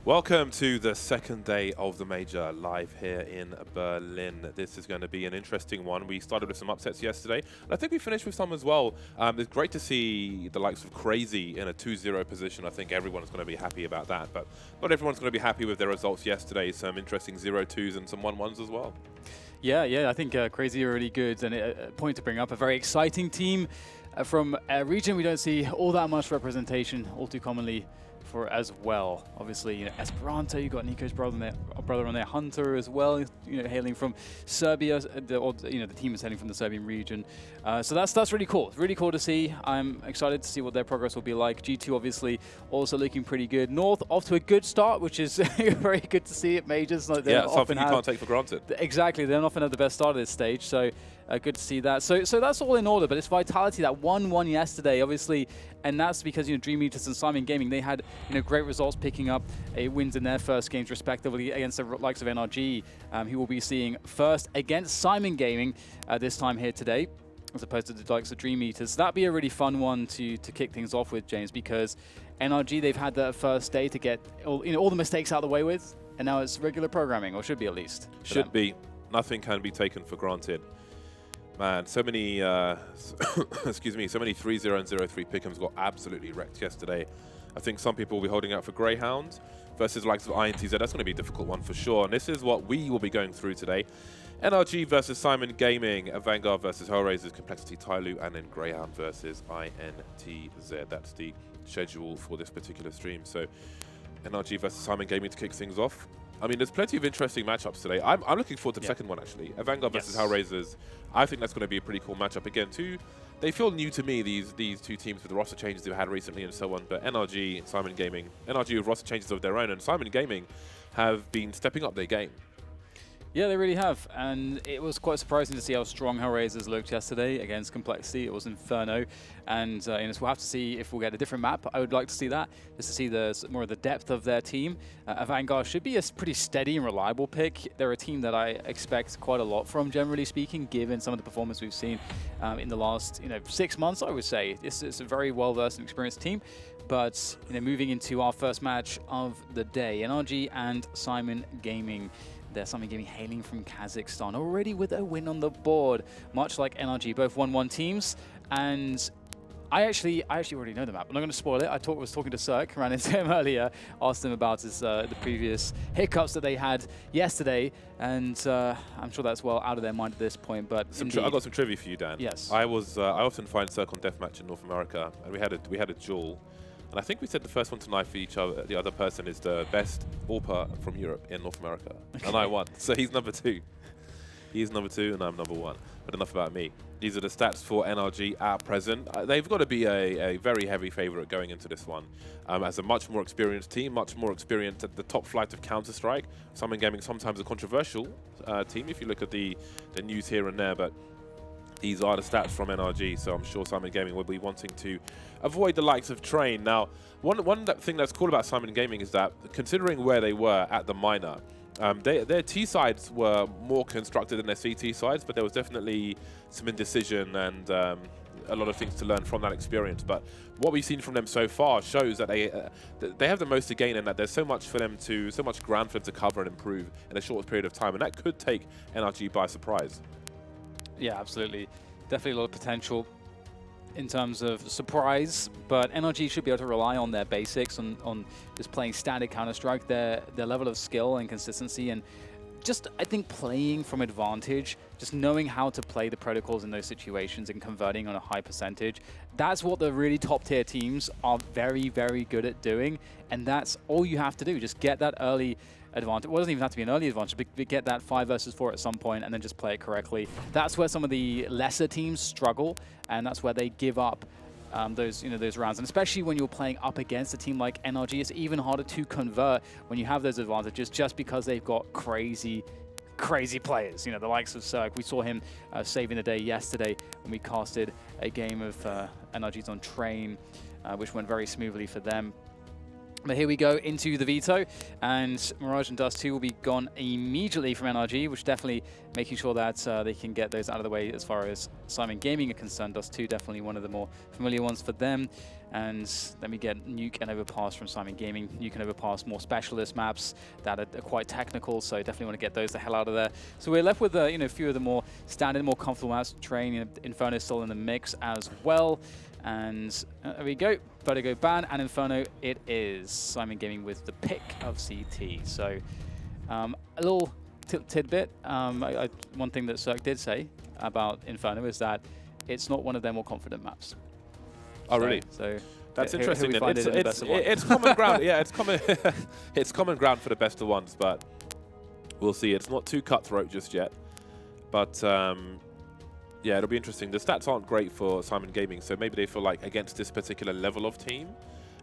Welcome to the second day of the Major, live here in Berlin. This is going to be an interesting one. We started with some upsets yesterday, and I think we finished with some as well. It's great to see the likes of Crazy in a 2-0 position. I think everyone's going to be happy about that, but not everyone's going to be happy with their results yesterday. Some interesting 0-2s and some 1-1s as well. Yeah, I think Crazy are really good, and a point to bring up, a very exciting team from a region we don't see all that much representation all too commonly for as well. Obviously, you know, Esperanto, you got Nico's brother on there, Hunter as well, you know, hailing from Serbia, the team is hailing from the Serbian region. So that's really cool. Really cool to see. I'm excited to see what their progress will be like. G2 obviously also looking pretty good. North off to a good start, which is very good to see at Majors. Like yeah, something you can't take for granted. Exactly, they don't often have the best start at this stage, so good to see that. So that's all in order, but it's Vitality that 1-1 yesterday, obviously, and that's because, you know, Dream Eaters and Syman Gaming, they had, you know, great results picking up wins in their first games respectively against the likes of NRG, who will be seeing first against Syman Gaming this time here today, as opposed to the likes of Dream Eaters. That'd be a really fun one to kick things off with, James, because NRG, they've had their first day to get all the mistakes out of the way with, and now it's regular programming, or should be at least. Should be. Nothing can be taken for granted. Man, so many, excuse me, so many 3-0 and 0-3 pick'ems got absolutely wrecked yesterday. I think some people will be holding out for Greyhound versus the likes of INTZ. That's going to be a difficult one for sure. And this is what we will be going through today. NRG versus Syman Gaming, Vanguard versus Hellraisers, Complexity TYLOO, and then Greyhound versus INTZ. That's the schedule for this particular stream. So NRG versus Syman Gaming to kick things off. I mean, there's plenty of interesting matchups today. I'm looking forward to the second one, actually. Vanguard versus Hellraisers. I think that's going to be a pretty cool matchup. Again, they feel new to me, these two teams, with the roster changes they've had recently and so on. But NRG, Syman Gaming, NRG with roster changes of their own, and Syman Gaming have been stepping up their game. Yeah, they really have, and it was quite surprising to see how strong Hellraisers looked yesterday against Complexity. It was Inferno, and so we'll have to see if we'll get a different map. I would like to see that, just to see more of the depth of their team. Vanguard should be a pretty steady and reliable pick. They're a team that I expect quite a lot from, generally speaking, given some of the performance we've seen in the last 6 months, I would say. It's a very well-versed and experienced team. But moving into our first match of the day, NRG and Syman Gaming. They're Syman Gaming hailing from Kazakhstan, already with a win on the board, much like NRG, both 1-1 teams. And I actually already know the map. I'm not going to spoil it. I was talking to Cirque, ran into him earlier, asked him about the previous hiccups that they had yesterday, and I'm sure that's well out of their mind at this point. But I got some trivia for you, Dan. Yes. I often find Cirque on Deathmatch in North America, and we had a duel. And I think we said the first one to knife each other, the other person is the best AWPer from Europe in North America. Okay. And I won. So he's number 2. He's number 2 and I'm number 1. But enough about me. These are the stats for NRG at present. They've got to be a very heavy favorite going into this one. As a much more experienced team, much more experienced at the top flight of Counter-Strike. Syman Gaming sometimes a controversial team if you look at the news here and there. But these are the stats from NRG, so I'm sure Syman Gaming will be wanting to avoid the likes of Train. Now, one thing that's cool about Syman Gaming is that, considering where they were at the minor, their T sides were more constructed than their CT sides, but there was definitely some indecision and a lot of things to learn from that experience. But what we've seen from them so far shows that they have the most to gain, and that there's so much ground for them to cover and improve in a short period of time, and that could take NRG by surprise. Yeah, absolutely. Definitely a lot of potential in terms of surprise, but NRG should be able to rely on their basics, on just playing static Counter-Strike, their level of skill and consistency, and just, I think, playing from advantage, just knowing how to play the protocols in those situations and converting on a high percentage. That's what the really top-tier teams are very, very good at doing, and that's all you have to do. Just get that early advantage. It doesn't even have to be an early advantage, but get that 5 versus 4 at some point and then just play it correctly. That's where some of the lesser teams struggle, and that's where they give up those rounds. And especially when you're playing up against a team like NRG, it's even harder to convert when you have those advantages, just because they've got crazy players. The likes of Cirque. We saw him saving the day yesterday when we casted a game of NRG's on Train, which went very smoothly for them. But here we go into the veto, and Mirage and Dust 2 will be gone immediately from NRG, which definitely making sure that they can get those out of the way as far as Syman Gaming are concerned. Dust 2 definitely one of the more familiar ones for them. And then we get Nuke and Overpass from Syman Gaming. Nuke and Overpass, more specialist maps that are quite technical, so definitely want to get those the hell out of there. So we're left with a few of the more standard, more comfortable maps. Train, Inferno still in the mix as well. And there we go, Vertigo ban, and Inferno it is. Syman Gaming with the pick of CT. So a little tidbit, one thing that Cirque did say about Inferno is that it's not one of their more confident maps. Oh, really? So that's here interesting. we find It's common ground. Yeah, it's common. It's common ground for the best of ones, but we'll see. It's not too cutthroat just yet, but yeah, it'll be interesting. The stats aren't great for Syman Gaming, so maybe they feel like against this particular level of team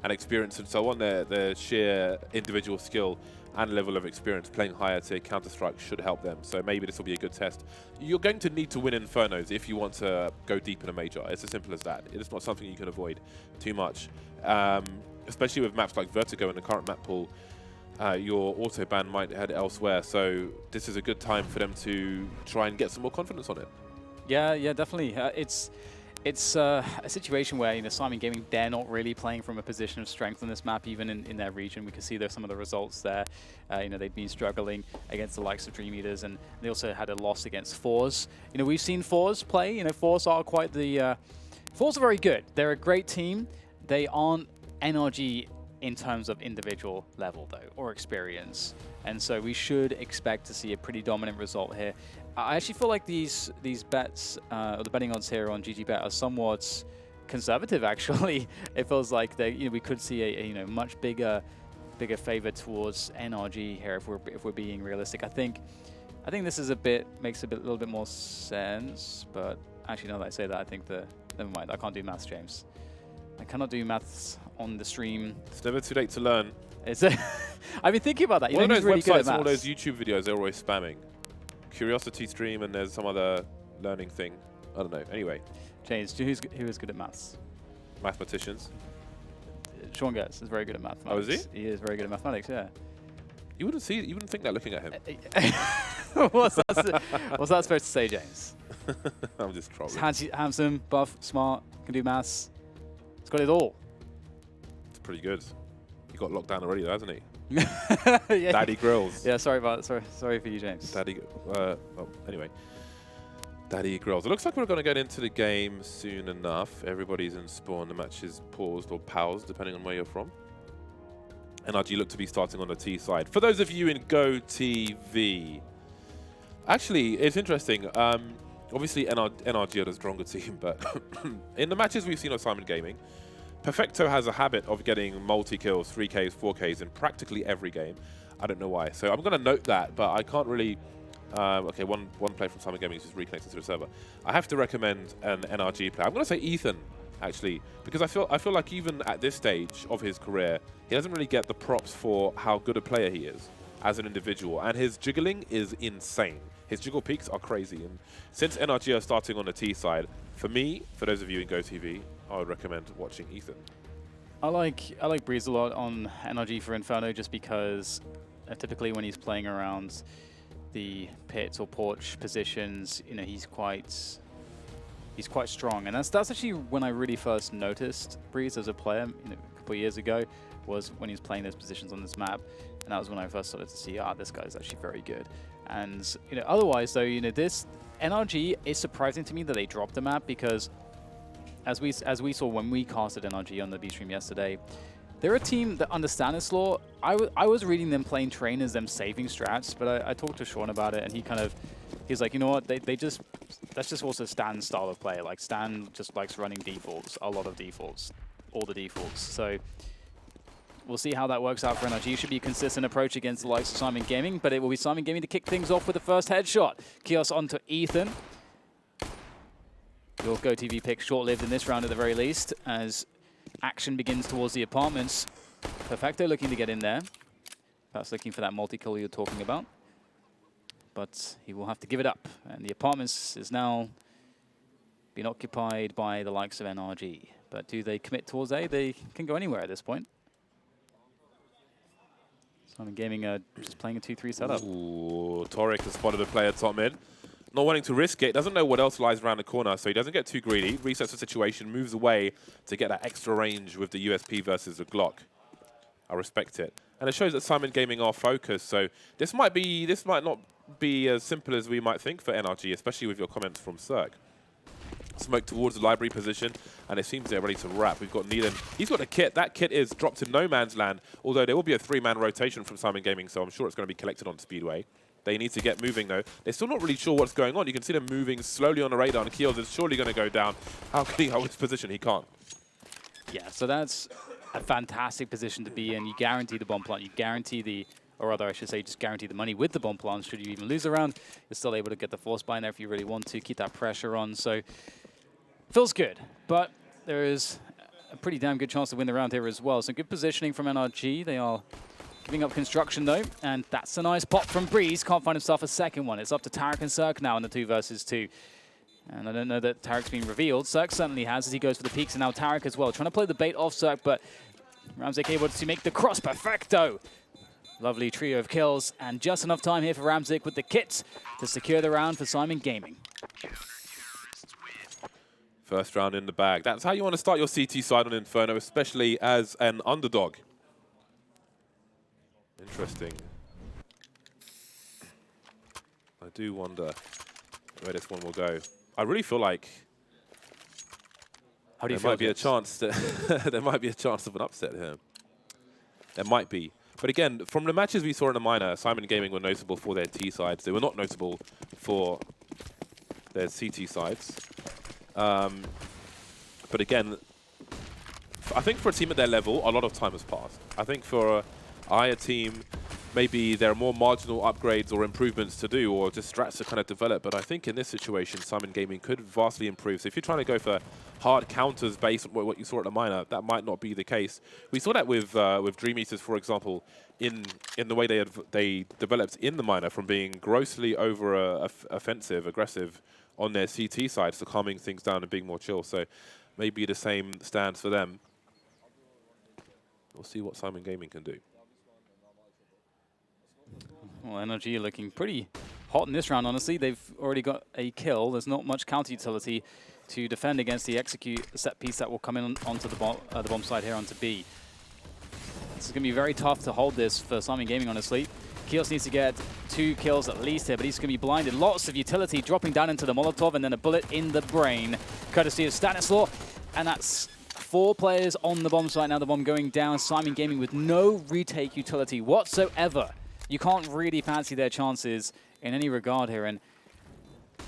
and experience and so on, their sheer individual skill and level of experience playing higher tier Counter-Strike should help them. So maybe this will be a good test. You're going to need to win Infernos if you want to go deep in a major. It's as simple as that. It's not something you can avoid too much, especially with maps like Vertigo in the current map pool. Your auto ban might head elsewhere, so this is a good time for them to try and get some more confidence on it. Yeah, definitely. It's a situation where Syman Gaming, they're not really playing from a position of strength on this map, even in their region. We can see there's some of the results there. They've been struggling against the likes of Dream Eaters, and they also had a loss against Fours. We've seen Fours play. Fours are quite the Fours are very good. They're a great team. They aren't NRG in terms of individual level though, or experience, and so we should expect to see a pretty dominant result here. I actually feel like these bets, or the betting odds here on GGBet are somewhat conservative. Actually, it feels like we could see a much bigger favor towards NRG here if we're being realistic. I think this is makes a little bit more sense. But actually, now that I say that, I think never mind. I can't do maths, James. I cannot do maths on the stream. It's never too late to learn. I've been thinking about that. One of those really websites and all those YouTube videos, they're always spamming. Curiosity Stream, and there's some other learning thing. I don't know. Anyway. James, who is good at maths? Mathematicians. Sean Gertz is very good at mathematics. Oh, is he? He is very good at mathematics, yeah. You wouldn't think that looking at him. What's that supposed to say, James? I'm just trolling. He's handsome, buff, smart, can do maths. He's got it all. It's pretty good. He got locked down already, though, hasn't he? Yeah. Daddy Grills. Yeah, sorry for you, James. Anyway. Daddy Grills. It looks like we're going to get into the game soon enough. Everybody's in spawn. The match is paused or paused, depending on where you're from. NRG look to be starting on the T side. For those of you in Go TV, actually, it's interesting. Obviously, NRG are the stronger team, but in the matches we've seen on Syman Gaming, Perfecto has a habit of getting multi-kills, 3Ks, 4Ks in practically every game. I don't know why. So I'm going to note that, but I can't really... okay, one player from Syman Gaming is just reconnected to the server. I have to recommend an NRG player. I'm going to say Ethan, actually, because I feel like even at this stage of his career, he doesn't really get the props for how good a player he is as an individual. And his jiggling is insane. His jiggle peaks are crazy. And since NRG are starting on the T side, for me, for those of you in Go TV, I would recommend watching Ethan. I like Breeze a lot on NRG for Inferno just because typically when he's playing around the pit or porch positions, he's quite strong, and that's actually when I really first noticed Breeze as a player. A couple of years ago was when he was playing those positions on this map, and that was when I first started to see, this guy is actually very good. And otherwise though, this NRG is surprising to me that they dropped the map, because as we saw when we casted NRG on the B stream yesterday, they're a team that understand this law. I was reading them playing train as them saving strats, but I talked to Sean about it, and he's like, you know what, that's just also Stan's style of play. Like, Stan just likes running defaults, a lot of defaults, all the defaults. So we'll see how that works out for NRG. Should be a consistent approach against the likes of Syman Gaming, but it will be Syman Gaming to kick things off with the first headshot. Kios onto Ethan. Your Go TV pick short-lived in this round at the very least, as action begins towards the apartments. Perfecto looking to get in there. Perhaps looking for that multi-kill you're talking about. But he will have to give it up. And the apartments is now being occupied by the likes of NRG. But do they commit towards A? They can go anywhere at this point. Syman Gaming just playing a 2-3 setup. Ooh, Torek has spotted a player top mid. Not wanting to risk it, doesn't know what else lies around the corner, so he doesn't get too greedy. Resets the situation, moves away to get that extra range with the USP versus the Glock. I respect it. And it shows that Syman Gaming are focused, so this might not be as simple as we might think for NRG, especially with your comments from Cirque. Smoke towards the library position, and it seems they're ready to wrap. We've got Neelan. He's got a kit. That kit is dropped in no man's land, although there will be a 3-man rotation from Syman Gaming, so I'm sure it's going to be collected on Speedway. They need to get moving, though. They're still not really sure what's going on. You can see them moving slowly on the radar, and Keels is surely going to go down. How can he hold his position? He can't. Yeah, so that's a fantastic position to be in. You guarantee the bomb plant. You guarantee the, or rather, I should say, just guarantee the money with the bomb plant. Should you even lose a round, you're still able to get the force buy in there if you really want to. Keep that pressure on. So feels good, but there is a pretty damn good chance to win the round here as well. So good positioning from NRG. They are giving up construction, though, and that's a nice pop from Breeze. Can't find himself a second one. It's up to Tarek and Cirque now in the 2 versus 2. And I don't know that Tarek's been revealed. Cirque certainly has as he goes for the peaks, and now Tarek as well. Trying to play the bait off Cirque, but Ramzik able to make the cross perfecto. Lovely trio of kills, and just enough time here for Ramzik with the kits to secure the round for Syman Gaming. First round in the bag. That's how you want to start your CT side on Inferno, especially as an underdog. Interesting. I do wonder where this one will go. I really feel like there might be a chance that there might be a chance of an upset here. There might be. But again, from the matches we saw in the minor, Syman Gaming were notable for their T sides. They were not notable for their CT sides. But again, I think for a team at their level, a lot of time has passed. I think for a higher team, maybe there are more marginal upgrades or improvements to do, or just strats to kind of develop. But I think in this situation, Syman Gaming could vastly improve. So if you're trying to go for hard counters based on what you saw at the minor, that might not be the case. We saw that with Dream Eaters, for example, in the way they developed in the minor, from being grossly offensive, aggressive on their CT side, to calming things down and being more chill. So maybe the same stands for them. We'll see what Syman Gaming can do. Well, NRG are looking pretty hot in this round, honestly. They've already got a kill. There's not much counter utility to defend against the execute set piece that will come in onto the bomb side here onto B. This is going to be very tough to hold this for Syman Gaming, honestly. Keels needs to get 2 kills at least here, but he's going to be blinded. Lots of utility dropping down into the Molotov, and then a bullet in the brain, courtesy of Stanislaw. And that's 4 players on the bomb site now. The bomb going down. Syman Gaming with no retake utility whatsoever. You can't really fancy their chances in any regard here, and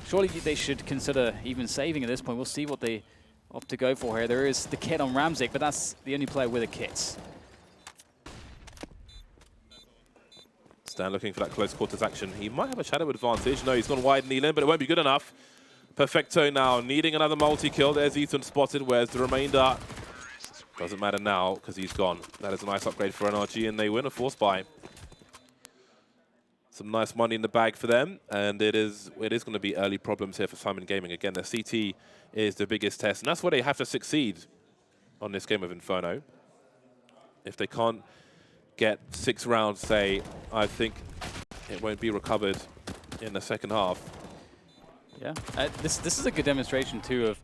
surely they should consider even saving at this point. We'll see what they opt to go for here. There is the kit on Ramzik, but that's the only player with a kit. Stan looking for that close quarters action. He might have a shadow advantage. No, he's gone wide Neelan, but it won't be good enough. Perfecto now, needing another multi-kill. There's Ethan spotted. Where's the remainder? Doesn't matter now, because he's gone. That is a nice upgrade for NRG, and they win a force buy. Some nice money in the bag for them, and it is going to be early problems here for Syman Gaming. Again, their CT is the biggest test, and that's where they have to succeed on this game of Inferno. If they can't get 6 rounds, say, I think it won't be recovered in the second half. Yeah, this is a good demonstration too of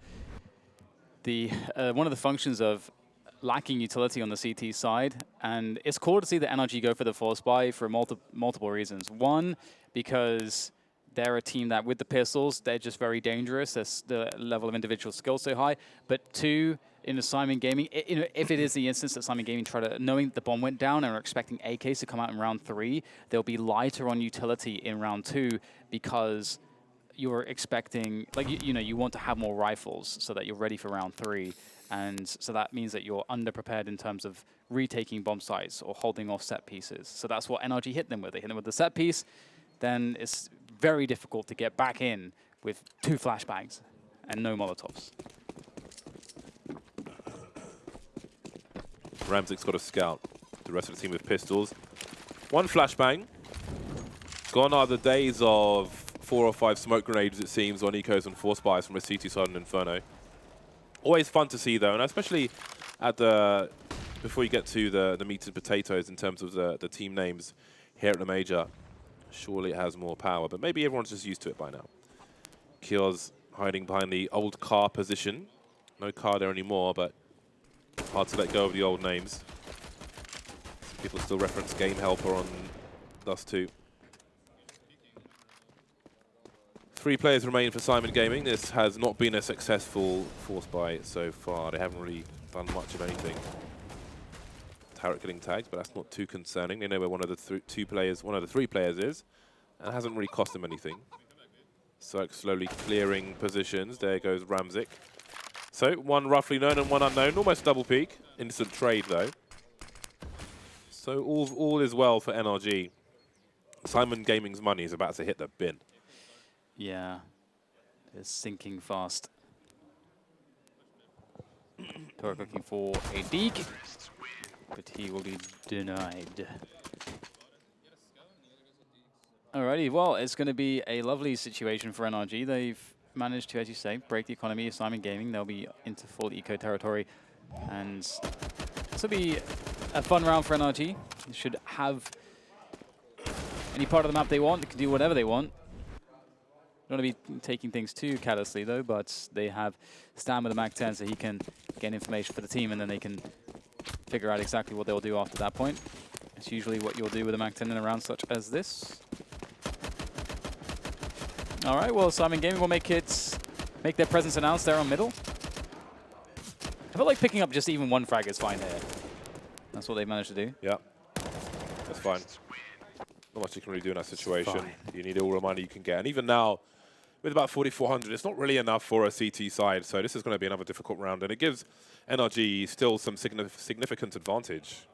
the one of the functions of lacking utility on the CT side, and it's cool to see the NRG go for the force buy for multiple reasons. One, because they're a team that with the pistols, they're just very dangerous. The level of individual skill so high. But 2, in the Syman Gaming, if it is the instance that Syman Gaming knowing the bomb went down and are expecting AKs to come out in round 3, they'll be lighter on utility in round 2 because you're expecting, like, you want to have more rifles so that you're ready for round 3. And so that means that you're underprepared in terms of retaking bomb sites or holding off set pieces. So that's what NRG hit them with. They hit them with the set piece, then it's very difficult to get back in with 2 flashbangs and no Molotovs. Ramzik's got a scout. The rest of the team with pistols. 1 flashbang. Gone are the days of 4 or 5 smoke grenades, it seems, on ecos and force buys from a CT side in Inferno. Always fun to see, though, and especially at the before you get to the meat and potatoes in terms of the team names here at the Major, surely it has more power, but maybe everyone's just used to it by now. Kio's hiding behind the old car position. No car there anymore, but hard to let go of the old names. Some people still reference Game Helper on Dust 2. 3 players remain for Syman Gaming. This has not been a successful force buy so far. They haven't really done much of anything. Turret getting tagged, but that's not too concerning. They know where one of the 3 players is, and it hasn't really cost them anything. So slowly clearing positions. There goes Ramzik. So one roughly known and one unknown. Almost double peak. Instant trade though. So all is well for NRG. Syman Gaming's money is about to hit the bin. Yeah, it's sinking fast. Torque looking for a dig, but he will be denied. Alrighty, well, it's going to be a lovely situation for NRG. They've managed to, as you say, break the economy of Syman Gaming. They'll be into full eco territory, and this will be a fun round for NRG. They should have any part of the map they want. They can do whatever they want. Don't want to be taking things too carelessly, though, but they have Stan with the Mac 10, so he can get information for the team, and then they can figure out exactly what they'll do after that point. It's usually what you'll do with a Mac 10 in a round such as this. All right, well, Syman Gaming will make their presence announced there on middle. I feel like picking up just even 1 frag is fine here. That's what they've managed to do. Yeah, that's fine. Not much you can really do in that situation. You need all the money you can get. And even now, with about 4,400, it's not really enough for a CT side. So this is going to be another difficult round. And it gives NRG still some significant advantage.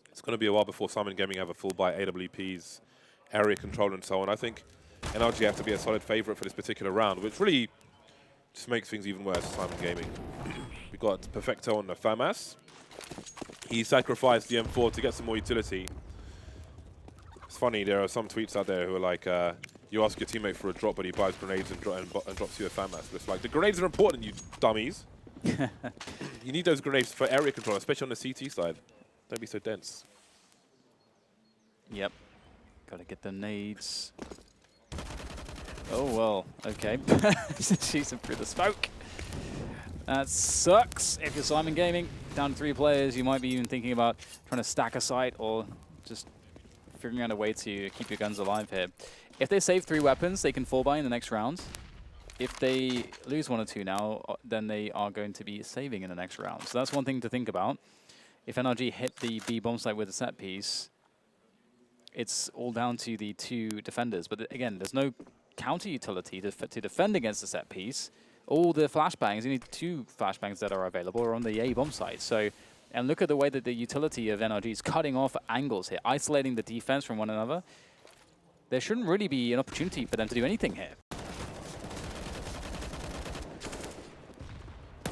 It's going to be a while before Syman Gaming have a full buy AWPs, area control, and so on. I think NRG have to be a solid favorite for this particular round, which really just makes things even worse for Syman Gaming. We've got Perfecto on the FAMAS. He sacrificed the M4 to get some more utility. It's funny, there are some tweets out there who are like, you ask your teammate for a drop, but he buys grenades and drops you a FAMAS. But it's like, the grenades are important, you dummies. You need those grenades for area control, especially on the CT side. Don't be so dense. Yep. Got to get the nades. Oh, well, okay. Shoots him through the smoke. That sucks. If you're Syman Gaming, down to 3 players, you might be even thinking about trying to stack a site or just figuring out a way to keep your guns alive here. If they save 3 weapons, they can full buy in the next round. If they lose 1 or 2 now, then they are going to be saving in the next round. So that's one thing to think about. If NRG hit the B bomb site with a set piece, it's all down to the 2 defenders. But again, there's no counter utility to defend against the set piece. All the flashbangs, you need 2 flashbangs that are available are on the A bomb site. So, and look at the way that the utility of NRG is cutting off angles here, isolating the defense from one another. There shouldn't really be an opportunity for them to do anything here.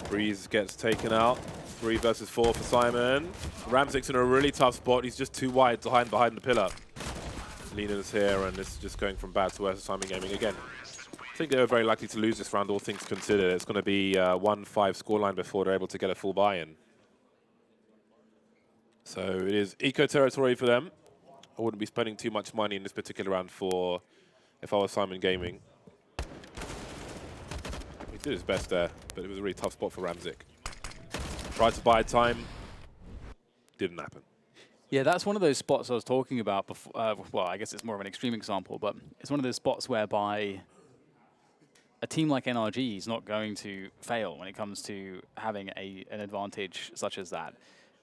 Breeze gets taken out. 3 versus 4 for Syman. Ramzik's in a really tough spot. He's just too wide behind the pillar. Lena's here, and this is just going from bad to worse for Syman Gaming again. I think they were very likely to lose this round, all things considered. It's going to be 1-5 scoreline before they're able to get a full buy-in. So it is eco territory for them. I wouldn't be spending too much money in this particular round if I was Syman Gaming. He did his best there, but it was a really tough spot for Ramzik. Tried to buy time, didn't happen. Yeah, that's one of those spots I was talking about before. Well, I guess it's more of an extreme example, but it's one of those spots whereby a team like NRG is not going to fail when it comes to having an advantage such as that.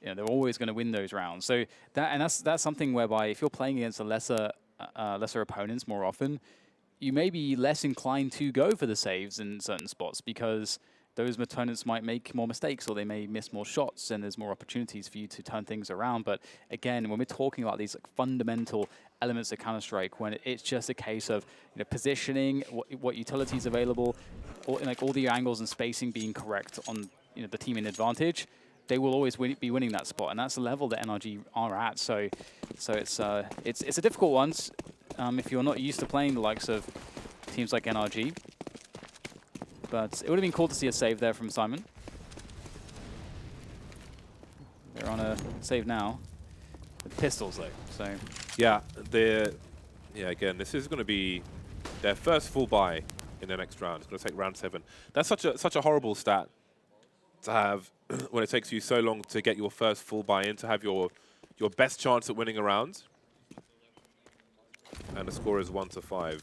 You know, they're always going to win those rounds. So that's something whereby if you're playing against a lesser opponents more often, you may be less inclined to go for the saves in certain spots because those opponents might make more mistakes or they may miss more shots and there's more opportunities for you to turn things around. But again, when we're talking about these fundamental elements of Counter-Strike, when it's just a case of positioning, what utility is available, or all the angles and spacing being correct on the team in advantage, they will always be winning that spot, and that's the level that NRG are at. So it's a difficult one if you're not used to playing the likes of teams like NRG. But it would have been cool to see a save there from Syman. There They're on a save now. With pistols, though, so... Yeah, again, this is going to be their first full buy in the next round. It's going to take round 7. That's such a horrible stat to have when it takes you so long to get your first full buy-in, to have your best chance at winning a round. And the score is 1-5.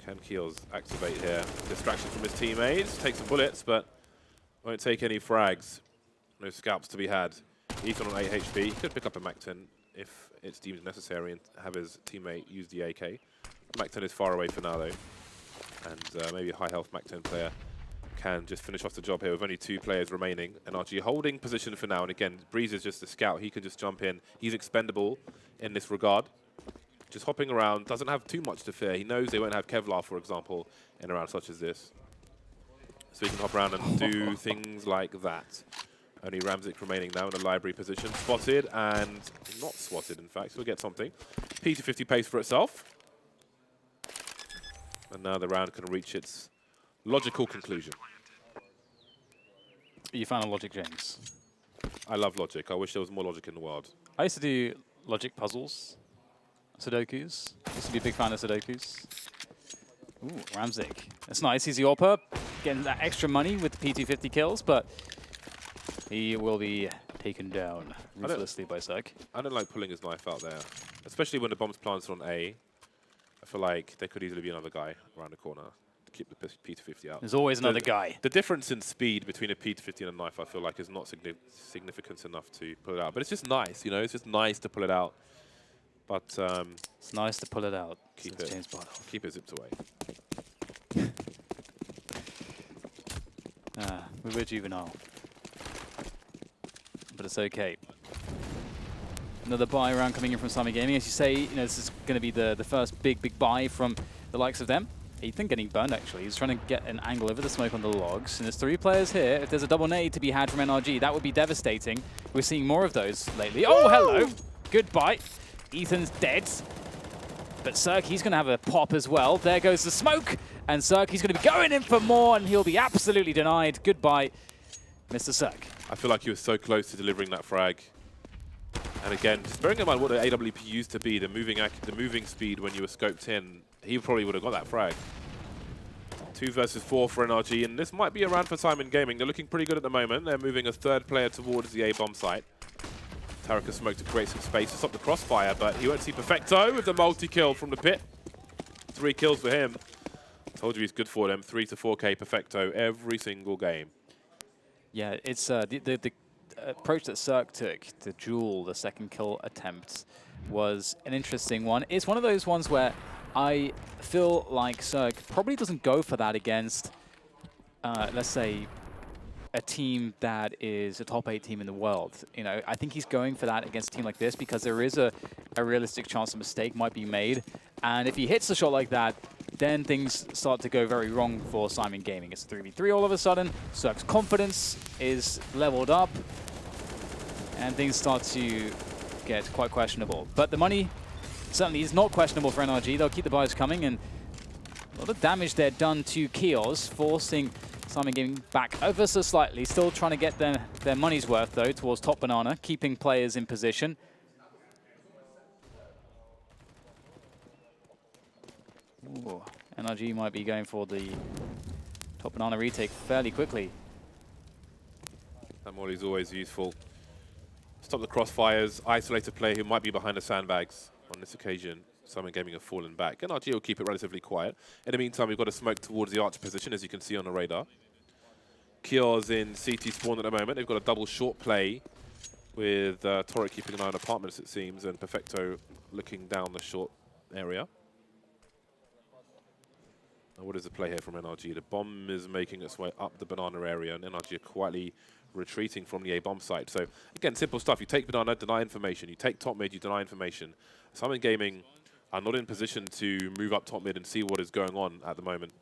Can Keels activate here? Distraction from his teammates. Take some bullets, but won't take any frags. No scalps to be had. Ethan on 8 HP. He could pick up a MAC-10 if it's deemed necessary and have his teammate use the AK. MAC-10 is far away for now, though. And maybe a high-health MAC-10 player can just finish off the job here with only 2 players remaining. NRG holding position for now. And again, Breeze is just a scout. He can just jump in. He's expendable in this regard. Just hopping around. Doesn't have too much to fear. He knows they won't have Kevlar, for example, in a round such as this. So he can hop around and do things like that. Only Ramzik remaining now in the library position. Spotted and not spotted, in fact. He'll get something. P250 pays for itself. And now the round can reach its logical conclusion. You found a logic, James? I love logic. I wish there was more logic in the world. I used to do logic puzzles, Sudokus. Used to be a big fan of Sudokus. Ooh, Ramzik. That's nice. He's the AWPer, getting that extra money with the P250 kills, but he will be taken down ruthlessly by Zerg. I don't like pulling his knife out there, especially when the bomb's planted on A. I feel like there could easily be another guy around the corner to keep the P250 out. There's always another guy. The difference in speed between a P250 and a knife, I feel like, is not significant enough to pull it out. But it's just nice, you know? It's just nice to pull it out. But it's nice to pull it out. Keep it, James keep it zipped away. We were juvenile. But it's okay. Another buy round coming in from Syman Gaming. As you say, you know, this is going to be the first big buy from the likes of them. Ethan getting burned, actually. He's trying to get an angle over the smoke on the logs. And there's 3 players here. If there's a double nade to be had from NRG, that would be devastating. We're seeing more of those lately. Oh, hello. Good bite. Ethan's dead. But Cirque, he's going to have a pop as well. There goes the smoke. And Cirque, he's going to be going in for more, and he'll be absolutely denied. Goodbye, Mr. Cirque. I feel like he was so close to delivering that frag. And again, just bearing in mind what the AWP used to be, the moving speed when you were scoped in, he probably would have got that frag. 2 versus 4 for NRG, and this might be a round for Syman Gaming. They're looking pretty good at the moment. They're moving a 3rd player towards the A-bomb site. Tarek has smoked to create some space to stop the crossfire, but he won't see Perfecto with the multi-kill from the pit. 3 kills for him. Told you he's good for them. 3 to 4K Perfecto every single game. Yeah, it's the approach that Cirque took to duel the 2nd kill attempt was an interesting one. It's one of those ones where I feel like Cirque probably doesn't go for that against, let's say, a team that is a top 8 team in the world. You know, I think he's going for that against a team like this because there is a realistic chance a mistake might be made. And if he hits a shot like that, then things start to go very wrong for Syman Gaming. It's 3v3 all of a sudden. Cirque's confidence is leveled up, and things start to get quite questionable. But the money certainly is not questionable for NRG. They'll keep the buys coming, and a lot of damage there done to Keels, forcing Syman Gaming back ever so slightly. Still trying to get their money's worth, though, towards top banana, keeping players in position. Ooh, NRG might be going for the top banana retake fairly quickly. That molly's always useful. Stop the crossfires, isolate a player who might be behind the sandbags. On this occasion, Syman Gaming have fallen back. NRG will keep it relatively quiet. In the meantime, we've got a smoke towards the arch position, as you can see on the radar. Kior's in CT spawn at the moment. They've got a double short play with Torek keeping an eye on apartments, it seems, and Perfecto looking down the short area. Now, what is the play here from NRG? The bomb is making its way up the banana area, and NRG are quietly retreating from the A-bomb site. So, again, simple stuff. You take banana, deny information. You take top mid, you deny information. Syman Gaming are not in position to move up top mid and see what is going on at the moment.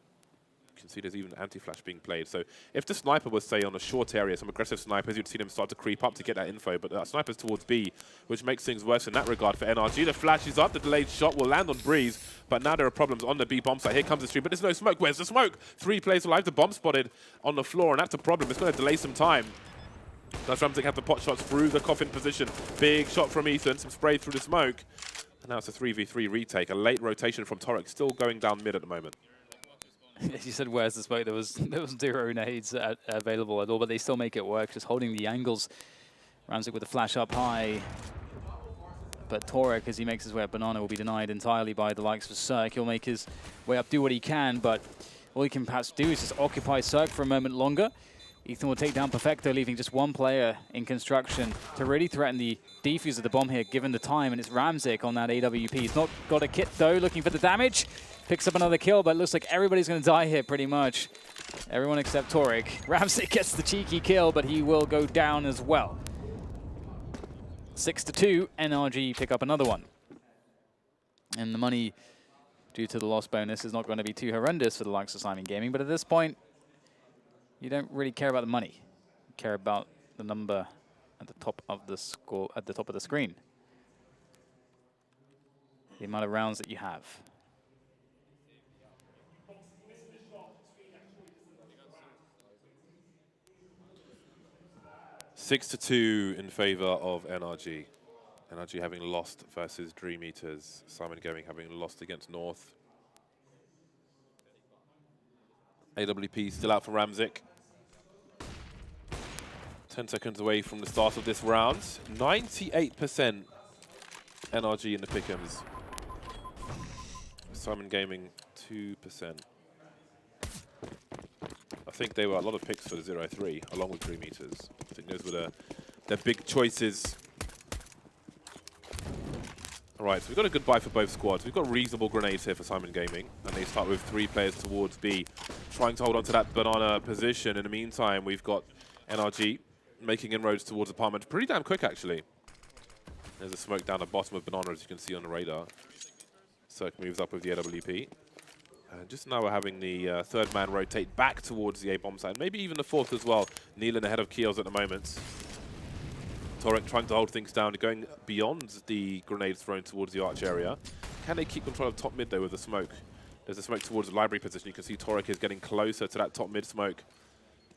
You can see there's even anti-flash being played. So if the sniper was, say, on a short area, some aggressive snipers, you'd see them start to creep up to get that info. But that sniper's towards B, which makes things worse in that regard for NRG. The flash is up. The delayed shot will land on Breeze. But now there are problems on the B bomb site. Here comes the stream, but there's no smoke. Where's the smoke? 3 players alive. The bomb spotted on the floor, and that's a problem. It's going to delay some time. Does Ramzik have the pot shots through the coffin position? Big shot from Ethan, some spray through the smoke. And now it's a 3v3 retake. A late rotation from Torek, still going down mid at the moment. You said, where's the smoke? There was 0 nades available at all, but they still make it work, just holding the angles. Ramzik with the flash up high. But Torek, as he makes his way up Banana, will be denied entirely by the likes of Cirque. He'll make his way up, do what he can, but all he can perhaps do is just occupy Cirque for a moment longer. Ethan will take down Perfecto, leaving just one player in construction to really threaten the defuse of the bomb here, given the time, and it's Ramzik on that AWP. He's not got a kit, though, looking for the damage. Picks up another kill, but it looks like everybody's going to die here, pretty much. Everyone except Torek. Ramzik gets the cheeky kill, but he will go down as well. 6-2, NRG pick up another one. And the money, due to the loss bonus, is not going to be too horrendous for the likes of Syman Gaming, but at this point, you don't really care about the money. You care about the number at the top of the score, at the top of the screen. The amount of rounds that you have. Six to 2 in favor of NRG. NRG having lost versus Dream Eaters. Syman Gaming having lost against North. AWP still out for Ramzik. 10 seconds away from the start of this round. 98% NRG in the pick'ems. Syman Gaming 2%. I think they were a lot of picks for the 0-3, along with Dream Eaters. I think those were their big choices. All right, so we've got a good buy for both squads. We've got reasonable grenades here for Syman Gaming, and they start with 3 players towards B, trying to hold on to that banana position. In the meantime, we've got NRG making inroads towards apartment. Pretty damn quick, actually. There's a smoke down the bottom of banana, as you can see on the radar. Cirque moves up with the AWP. And just now we're having the third man rotate back towards the A-bomb side. Maybe even the fourth as well. Nealon ahead of Keels at the moment. Torek trying to hold things down, going beyond the grenades thrown towards the arch area. Can they keep control of top mid, though, with the smoke? There's a smoke towards the library position. You can see Torek is getting closer to that top mid smoke.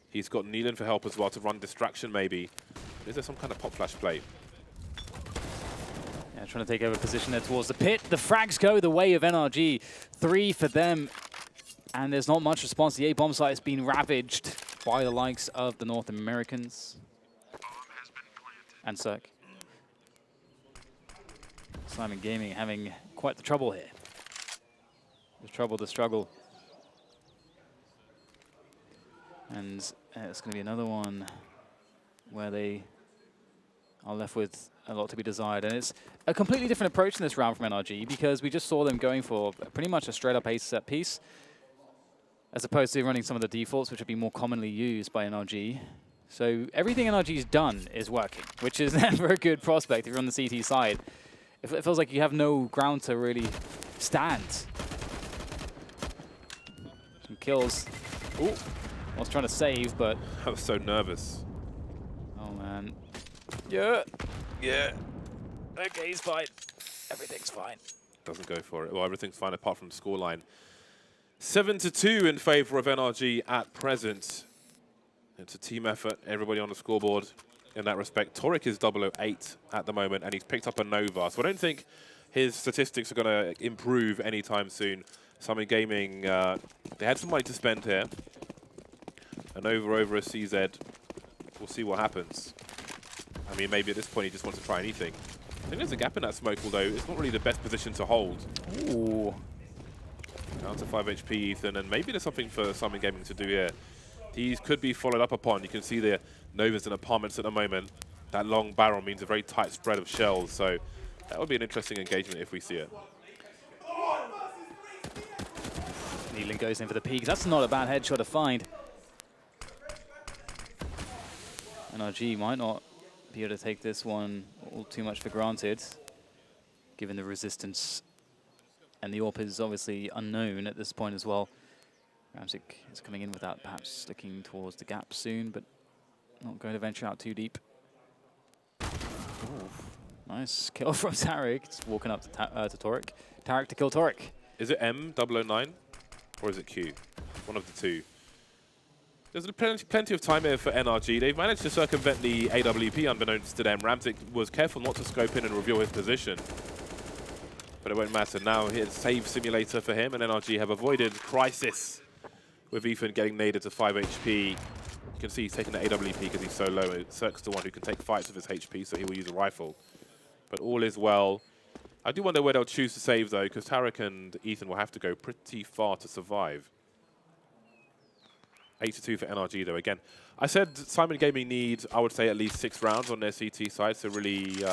He's got Nealon for help as well to run distraction, maybe. Is there some kind of pop flash play? Yeah, trying to take over position there towards the pit. The frags go the way of NRG. 3 for them. And there's not much response. The A-bomb site has been ravaged by the likes of the North Americans. And Cirque. Syman Gaming having quite the trouble here. The trouble, the struggle. And it's going to be another one where they are left with a lot to be desired. And it's a completely different approach in this round from NRG, because we just saw them going for pretty much a straight-up ace set piece, as opposed to running some of the defaults, which would be more commonly used by NRG. So everything NRG's done is working, which is never a good prospect if you're on the CT side. It feels like you have no ground to really stand. Some kills. Ooh, I was trying to save, but... I was so nervous. Oh, man. Yeah. Yeah. Okay, he's fine. Everything's fine. Doesn't go for it. Well, everything's fine apart from the scoreline. 7-2 in favor of NRG at present. It's a team effort. Everybody on the scoreboard in that respect. Torek is 008 at the moment, and he's picked up a Nova. So I don't think his statistics are going to improve anytime soon. Syman Gaming, they had some money to spend here. A Nova over a CZ. We'll see what happens. I mean, maybe at this point he just wants to try anything. I think there's a gap in that smoke, although it's not really the best position to hold. Ooh. Down to 5 HP, Ethan, and maybe there's something for Syman Gaming to do here. These could be followed up upon. You can see the Novas and apartments at the moment. That long barrel means a very tight spread of shells, so that would be an interesting engagement if we see it. Nealon goes in for the peak. That's not a bad headshot to find. NRG might not be able to take this one all too much for granted, given the resistance. And the AWP is obviously unknown at this point as well. Ramzik is coming in without perhaps looking towards the gap soon, but not going to venture out too deep. Ooh, nice kill from Tarek. It's walking up to Torek. Tarek to kill Torek. Is it M009 or is it Q? One of the two. There's plenty of time here for NRG. They've managed to circumvent the AWP unbeknownst to them. Ramzik was careful not to scope in and reveal his position. But it won't matter. Now it's save simulator for him, and NRG have avoided crisis with Ethan getting naded to 5 HP. You can see he's taking the AWP because he's so low. Cirque's the one who can take fights with his HP, so he will use a rifle. But all is well. I do wonder where they'll choose to save, though, because Tarek and Ethan will have to go pretty far to survive. 8-2 for NRG, though. Again, I said Syman Gaming need, I would say, at least 6 rounds on their CT side to really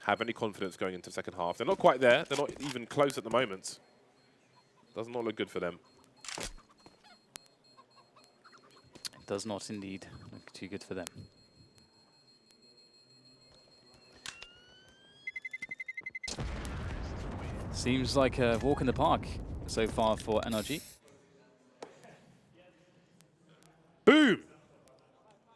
have any confidence going into the second half. They're not quite there. They're not even close at the moment. Does not look good for them. It does not indeed look too good for them. Seems like a walk in the park so far for NRG. Boom!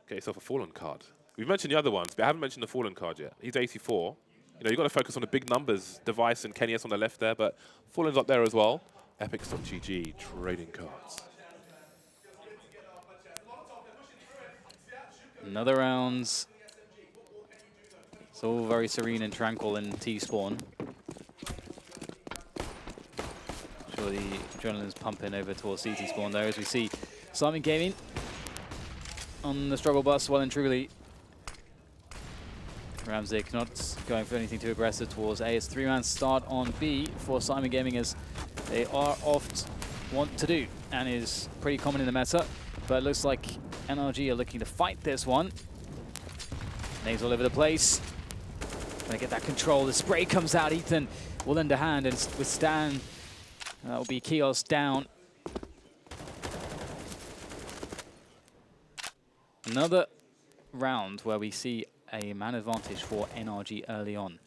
Get yourself a Fallen card. We've mentioned the other ones, but I haven't mentioned the Fallen card yet. He's 84. You know, you've got to focus on the big numbers. Device and Kenyas on the left there, but Fallen's up there as well. Epics.gg, trading cards. Another rounds. It's all very serene and tranquil in T-spawn. Sure, the adrenaline's pumping over towards CT spawn there as we see Syman Gaming on the struggle bus well and truly. Ramzik not going for anything too aggressive towards A. It's 3-man start on B for Syman Gaming, as they are oft want to do and is pretty common in the meta. But it looks like NRG are looking to fight this one. Nades all over the place. Gonna get that control. The spray comes out. Ethan will lend a hand and withstand. That will be Kios down. Another round where we see a man advantage for NRG early on.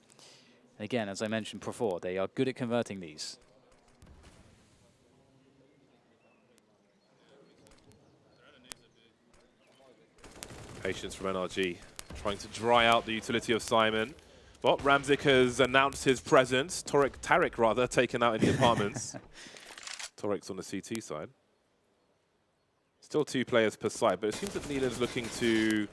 Again, as I mentioned before, they are good at converting these. Patience from NRG, trying to dry out the utility of Syman. Well, Ramzik has announced his presence. Tarek rather, taken out in the apartments. Tarek's on the CT side. Still 2 players per side, but it seems that Neelan's looking to...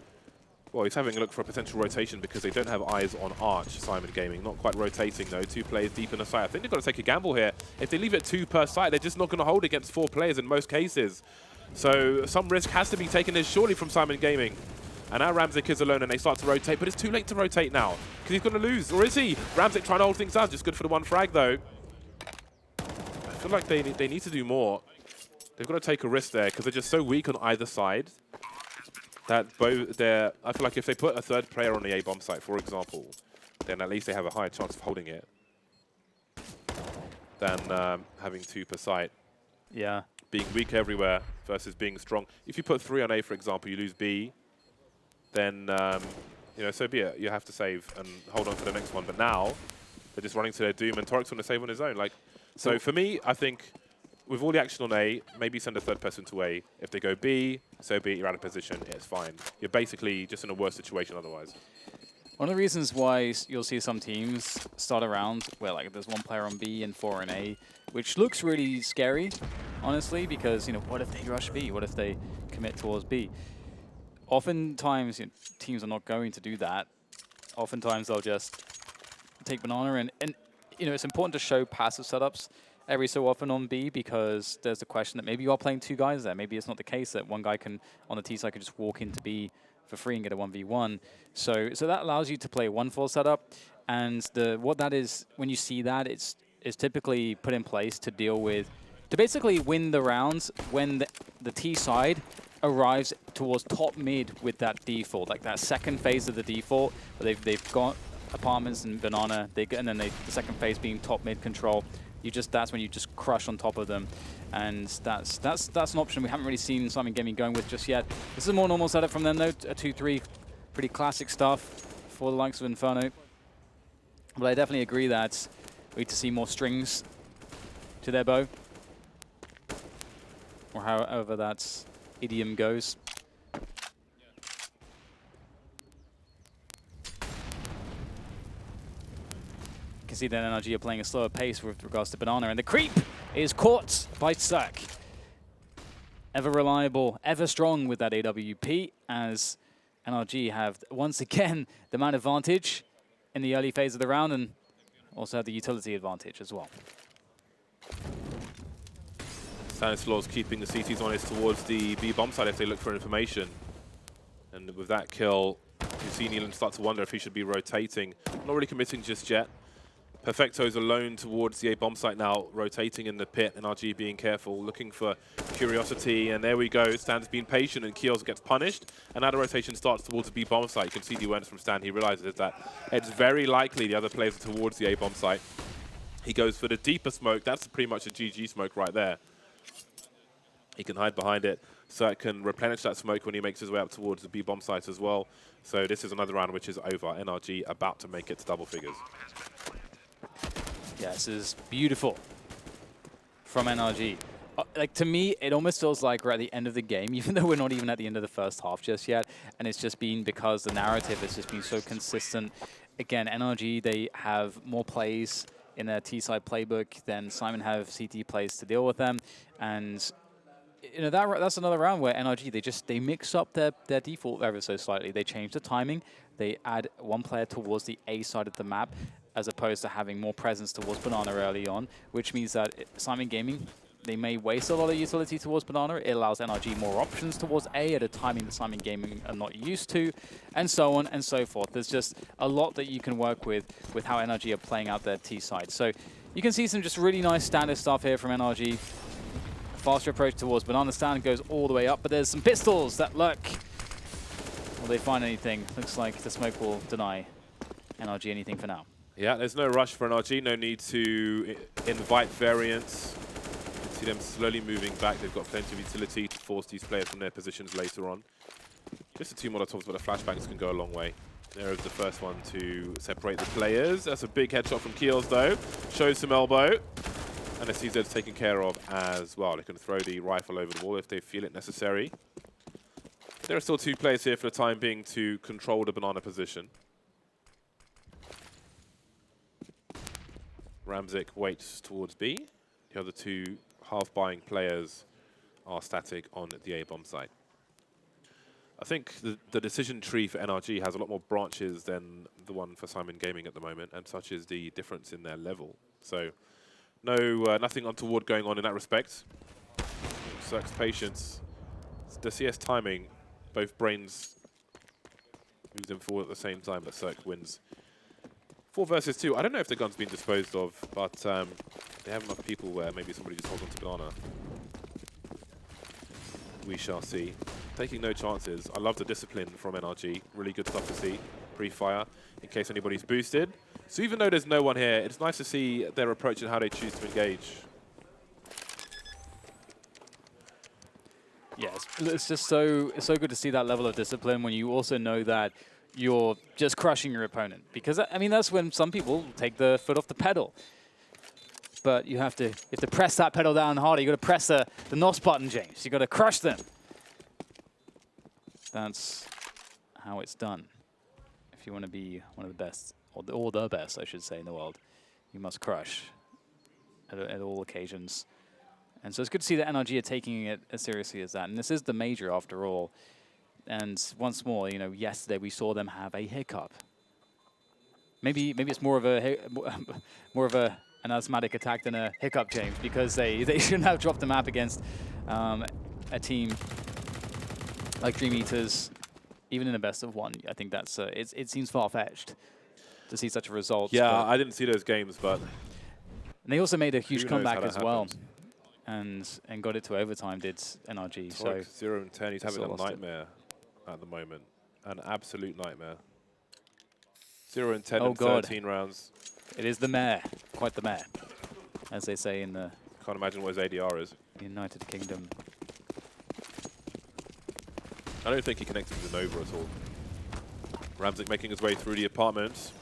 Well, he's having a look for a potential rotation because they don't have eyes on Arch, Syman Gaming. Not quite rotating, though. 2 players deep in the site. I think they've got to take a gamble here. If they leave it 2 per site, they're just not going to hold against 4 players in most cases. So some risk has to be taken here surely from Syman Gaming. And now Ramzik is alone and they start to rotate, but it's too late to rotate now because he's going to lose. Or is he? Ramzik trying to hold things out. Just good for the 1 frag, though. I feel like they need to do more. They've got to take a risk there because they're just so weak on either side that I feel like if they put a 3rd player on the A-bomb site, for example, then at least they have a higher chance of holding it than having 2 per site. Yeah. Being weak everywhere versus being strong. If you put 3 on A, for example, you lose B, then, you know, so be it. You have to save and hold on for the next one. But now, they're just running to their doom, and Tarek's going to save on his own. Like, so for me, I think with all the action on A, maybe send a 3rd person to A. If they go B, so be it, you're out of position, it's fine. You're basically just in a worse situation otherwise. One of the reasons why you'll see some teams start a round where like there's 1 player on B and 4 on A, which looks really scary, honestly, because, you know, what if they rush B? What if they commit towards B? Oftentimes, you know, teams are not going to do that. Oftentimes, they'll just take banana and you know, it's important to show passive setups every so often on B because there's the question that maybe you are playing 2 guys there. Maybe it's not the case that 1 guy can, on the T side, can just walk into B for free and get a 1v1. So that allows you to play 1 full setup. And what that is, when you see that, it's typically put in place to deal with, to basically win the rounds when the T side arrives towards top mid with that default, like that 2nd phase of the default, where they've got apartments and banana, and then the 2nd phase being top mid control. That's when you just crush on top of them, and that's an option we haven't really seen Syman Gaming going with just yet. This is a more normal setup from them though, a 2-3, pretty classic stuff for the likes of Inferno. But I definitely agree that we need to see more strings to their bow, or however that idiom goes. You can see that NRG are playing a slower pace with regards to banana, and the creep is caught by Syk. ever reliable, ever strong with that AWP, as NRG have once again the man advantage in the early phase of the round, and also have the utility advantage as well. Stanislaus keeping the CTs honest towards the B bomb side if they look for information. And with that kill, you see Neelan start to wonder if he should be rotating. Not really committing just yet. Perfecto's alone towards the A bomb site now, rotating in the pit, and RG being careful, looking for curiosity, and there we go. Stan's being patient, and Keels gets punished, and now the rotation starts towards the B bomb site. You can see the awareness from Stan. He realizes that it's very likely the other players are towards the A bomb site. He goes for the deeper smoke. That's pretty much a GG smoke right there. He can hide behind it, so it can replenish that smoke when he makes his way up towards the B bomb site as well. So this is another round which is over. NRG about to make it to double figures. Yeah, this is beautiful from NRG. Like, to me, it almost feels like we're at the end of the game, even though we're not even at the end of the first half just yet. And it's just been because the narrative has just been so consistent. Again, NRG, they have more plays in their T-side playbook than Syman have CT plays to deal with them. And you know, that's another round where NRG, they mix up their default ever so slightly. They change the timing. They add one player towards the A side of the map, as opposed to having more presence towards Banana early on, which means that Syman Gaming, they may waste a lot of utility towards Banana. It allows NRG more options towards A at a timing that Syman Gaming are not used to, and so on and so forth. There's just a lot that you can work with how NRG are playing out their T side. So you can see some just really nice standard stuff here from NRG. Faster approach towards Banana. Stand goes all the way up, but there's some pistols that lurk. Will they find anything? Looks like the smoke will deny NRG anything for now. Yeah, there's no rush for NRG, no need to invite variants. You can see them slowly moving back. They've got plenty of utility to force these players from their positions later on. Just the two Molotovs, but the flashbangs can go a long way. There is the first one to separate the players. That's a big headshot from Keels, though. Shows some elbow. And the CZ's taken care of as well. They can throw the rifle over the wall if they feel it necessary. There are still two players here for the time being to control the Banana position. Ramzik waits towards B. The other two half-buying players are static on the A-bomb side. I think the decision tree for NRG has a lot more branches than the one for Syman Gaming at the moment, and such is the difference in their level. So nothing untoward going on in that respect. Cirque's patience. The CS timing, both brains moves them forward at the same time, but Cirque wins. 4 versus 2. I don't know if the gun's been disposed of, but they have enough people where maybe somebody just holds on to Banana. We shall see. Taking no chances. I love the discipline from NRG. Really good stuff to see. Pre-fire, in case anybody's boosted. So even though there's no one here, it's nice to see their approach and how they choose to engage. Yes, it's just so good to see that level of discipline when you also know that you're just crushing your opponent. Because, I mean, that's when some people take the foot off the pedal. But you have to press that pedal down harder. You've got to press the NOS button, James. You've got to crush them. That's how it's done. If you want to be one of the best, or the best, I should say, in the world, you must crush at all occasions. And so it's good to see that NRG are taking it as seriously as that. And this is the major, after all. And once more, you know, yesterday we saw them have a hiccup. Maybe it's more of an asthmatic attack than a hiccup, James, because they shouldn't have dropped the map against a team like Dream Eaters, even in a best of one. I think that's it seems far-fetched to see such a result. Yeah, I didn't see those games, but and they also made a huge comeback as well, and got it to overtime. Did NRG? So 0 and 10. He's having a nightmare at the moment, an absolute nightmare. 0 and 10 and 13 rounds. It is the mare, quite the mare, as they say in the. Can't imagine what his ADR is. United Kingdom. I don't think he connected with Nova at all. Ramzik making his way through the apartment.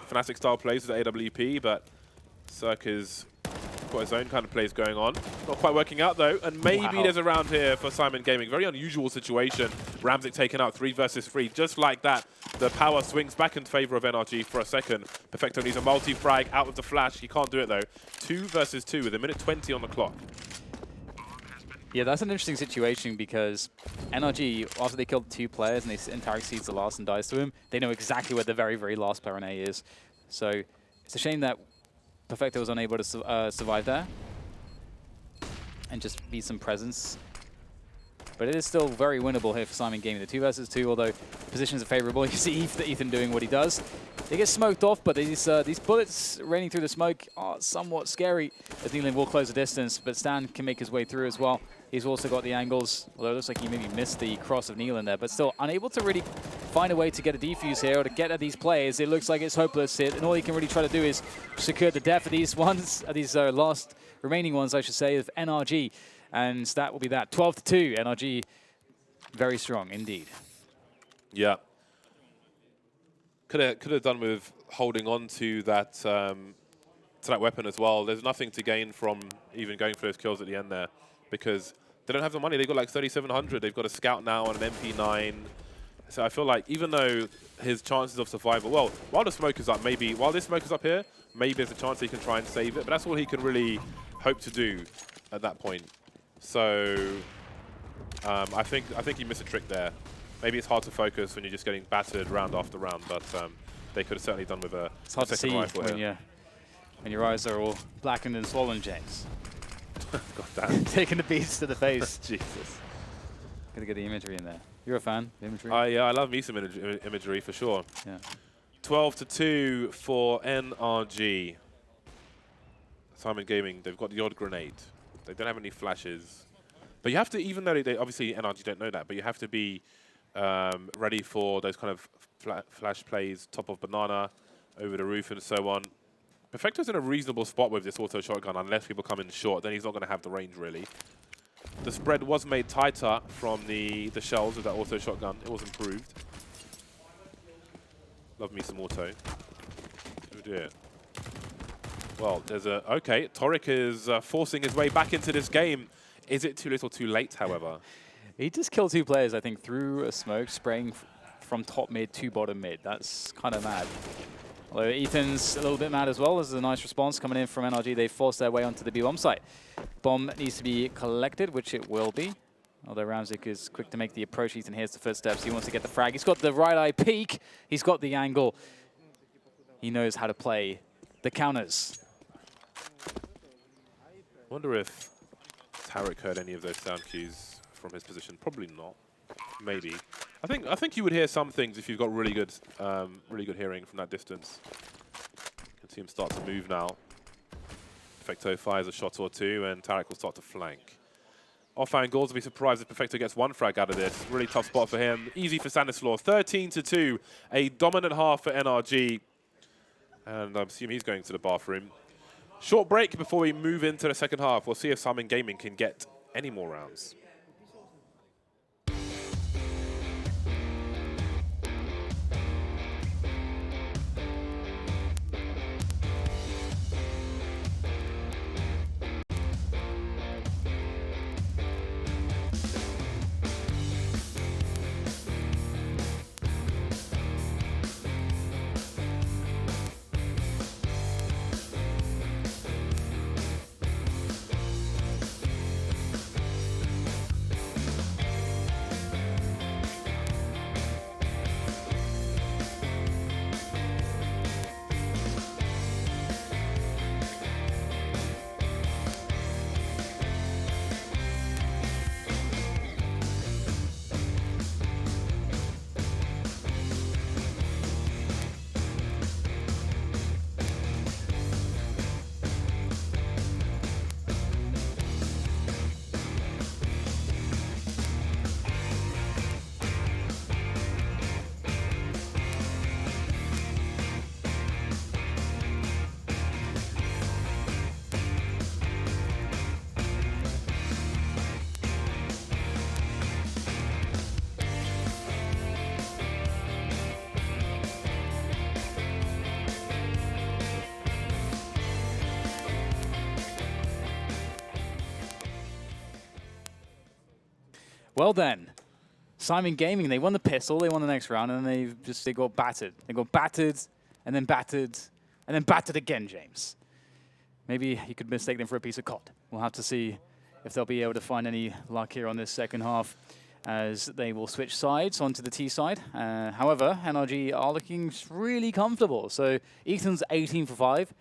Fnatic style plays with AWP, but Cirque has got his own kind of plays going on. Not quite working out though, and maybe there's a round here for Syman Gaming. Very unusual situation. Ramzik taken out 3 versus 3. Just like that, the power swings back in favor of NRG for a second. Perfecto needs a multi-frag out with the flash. He can't do it though. 2 versus 2 with 1:20 on the clock. Yeah, that's an interesting situation because NRG, after they killed 2 players and Tarek sees the last and dies to him, they know exactly where the very, very last player on A is. So it's a shame that Perfecto was unable to survive there and just be some presence. But it is still very winnable here for Syman Gaming. The 2 versus 2, although positions are favorable. You see Ethan doing what he does. They get smoked off, but these bullets raining through the smoke are somewhat scary. As Nealon will close the distance, but Stan can make his way through as well. He's also got the angles, although it looks like he maybe missed the cross of Nealon there, but still unable to really find a way to get a defuse here or to get at these players. It looks like it's hopeless here, and all he can really try to do is secure the death of these ones, these last remaining ones, I should say, of NRG. And that will be that. 12-2, NRG, very strong indeed. Yeah. Could have done with holding on to that weapon as well. There's nothing to gain from even going for those kills at the end there because they don't have the money. They've got like 3,700. They've got a scout now and an MP9. So I feel like even though his chances of survival, well, while the smoke is up, maybe while this smoke is up here, maybe there's a chance he can try and save it. But that's all he can really hope to do at that point. So I think he missed a trick there. Maybe it's hard to focus when you're just getting battered round after round, but they could have certainly done with a It's hard to see when your eyes are all blackened and swollen, James. God damn. Taking the beats to the face. Jesus. Gotta get the imagery in there. You're a fan of imagery? Yeah, I love me some imagery for sure. Yeah. 12-2 for NRG. Syman Gaming, they've got the odd grenade. They don't have any flashes. But you have to, even though they obviously NRG don't know that, but you have to be ready for those kind of flash plays, top of banana, over the roof and so on. Perfecto's in a reasonable spot with this auto shotgun, unless people come in short, then he's not going to have the range really. The spread was made tighter from the shells of that auto shotgun. It was improved. Love me some auto. Oh dear. Well, there's a... Okay, Torek is forcing his way back into this game. Is it too little too late, however? He just killed 2 players, I think, through a smoke, spraying from top mid to bottom mid. That's kind of mad. Although Ethan's a little bit mad as well. This is a nice response coming in from NRG. They forced their way onto the B-bomb site. Bomb needs to be collected, which it will be. Although Ramzik is quick to make the approach. Ethan hears the footsteps. He wants to get the frag. He's got the right eye peek. He's got the angle. He knows how to play the counters. Wonder if Tarek heard any of those sound cues from his position. Probably not. Maybe. I think you would hear some things if you've got really good hearing from that distance. You can see him start to move now. Perfecto fires a shot or 2, and Tarek will start to flank. Off angles, I'll be surprised if Perfecto gets 1 frag out of this. Really tough spot for him. Easy for Stanislaw. 13-2. A dominant half for NRG. And I'm assuming he's going to the bathroom. Short break before we move into the second half. We'll see if Syman Gaming can get any more rounds. Well then, Syman Gaming, they won the pistol, they won the next round, and they got battered. They got battered, and then battered, and then battered again, James. Maybe you could mistake them for a piece of cod. We'll have to see if they'll be able to find any luck here on this second half, as they will switch sides onto the T side. However, NRG are looking really comfortable. So Ethan's 18 for 5.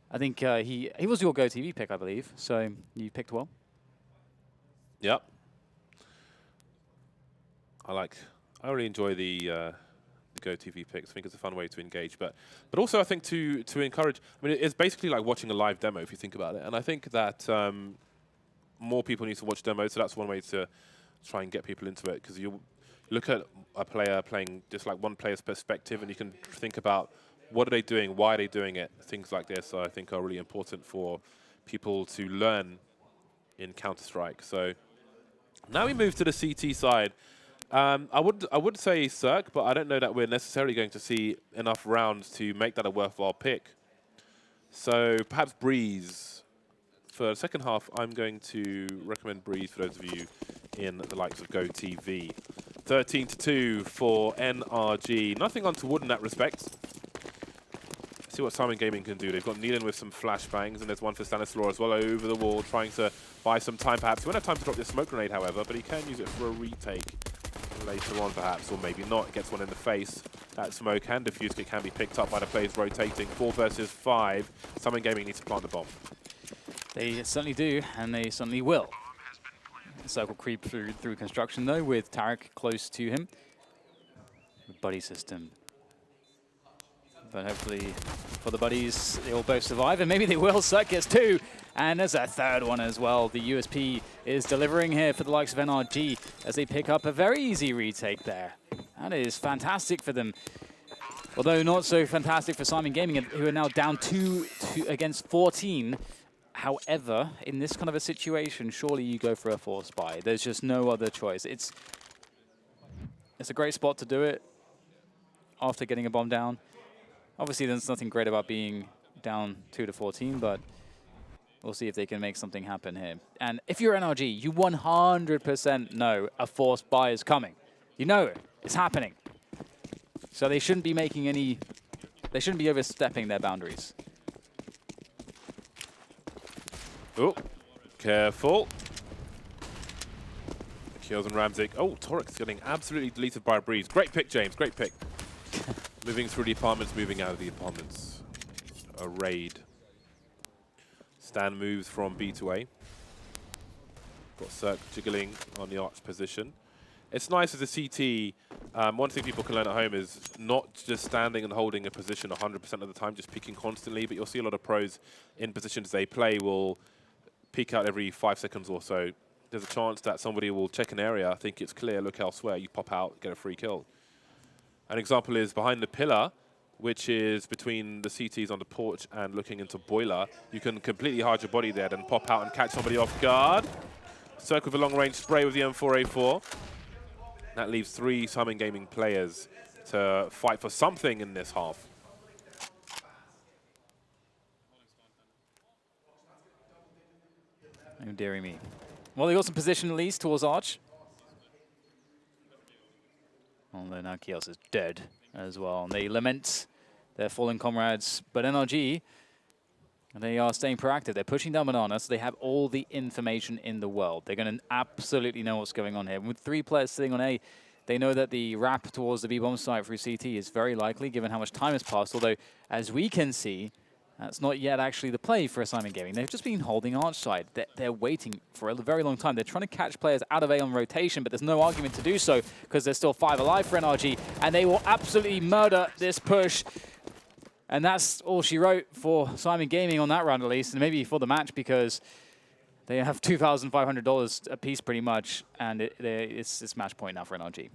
I think he was your GoTV pick, I believe. So you picked well. Yep. I really enjoy the GoTV picks. I think it's a fun way to engage, but also I think to encourage. I mean, it's basically like watching a live demo if you think about it. And I think that more people need to watch demos. So that's one way to try and get people into it, because you look at a player playing just like one player's perspective, and you can think about what are they doing, why are they doing it. Things like this, I think, are really important for people to learn in Counter-Strike. So now we move to the CT side. I would say Cirque, but I don't know that we're necessarily going to see enough rounds to make that a worthwhile pick. So perhaps Breeze. For the second half, I'm going to recommend Breeze for those of you in the likes of GoTV. 13-2 for NRG. Nothing untoward in that respect. See what Syman Gaming can do. They've got Nealon with some flashbangs, and there's one for Stanislaw as well over the wall, trying to buy some time perhaps. He won't have time to drop this smoke grenade, however, but he can use it for a retake later on perhaps, or maybe not. Gets one in the face. That smoke and diffuse kit can be picked up by the players rotating. 4 versus 5. Syman Gaming needs to plant the bomb. They certainly do, and they certainly will. Circle creep through construction, though, with Tarek close to him. The buddy system. But hopefully for the buddies, they will both survive, and maybe they will. Cirque gets 2, and there's a third one as well. The USP is delivering here for the likes of NRG as they pick up a very easy retake there. That is fantastic for them. Although not so fantastic for Syman Gaming, who are now down 2 against 14. However, in this kind of a situation, surely you go for a force buy. There's just no other choice. It's a great spot to do it after getting a bomb down. Obviously, there's nothing great about being down 2 to 14, but we'll see if they can make something happen here. And if you're NRG, you 100% know a force buy is coming. You know it. It's happening. So they shouldn't be making any... They shouldn't be overstepping their boundaries. Oh, careful. Kills on Ramzik. Oh, Torik's getting absolutely deleted by a Breeze. Great pick, James. Great pick. Moving through the apartments, moving out of the apartments. A raid. Stan moves from B to A. Got Cirque jiggling on the arch position. It's nice as a CT. One thing people can learn at home is not just standing and holding a position 100% of the time, just peeking constantly. But you'll see a lot of pros in positions they play will peek out every 5 seconds or so. There's a chance that somebody will check an area, think it's clear, look elsewhere, you pop out, get a free kill. An example is behind the pillar, which is between the CTs on the porch and looking into boiler. You can completely hide your body there, then pop out and catch somebody off guard. Cirque with a long-range spray with the M4A4. That leaves 3 Syman Gaming players to fight for something in this half. Oh, dearie me. Well, they got some position at least towards Arch. Although now Kios is dead as well. And they lament their fallen comrades. But NRG, they are staying proactive. They're pushing down Banana, so they have all the information in the world. They're going to absolutely know what's going on here. With 3 players sitting on A, they know that the wrap towards the B-bomb site through CT is very likely, given how much time has passed. Although, as we can see, that's not yet actually the play for Syman Gaming. They've just been holding Arch side. They're waiting for a very long time. They're trying to catch players out of A on rotation, but there's no argument to do so because there's still 5 alive for NRG, and they will absolutely murder this push. And that's all she wrote for Syman Gaming on that round, at least, and maybe for the match, because they have $2,500 a piece pretty much, and it's match point now for NRG.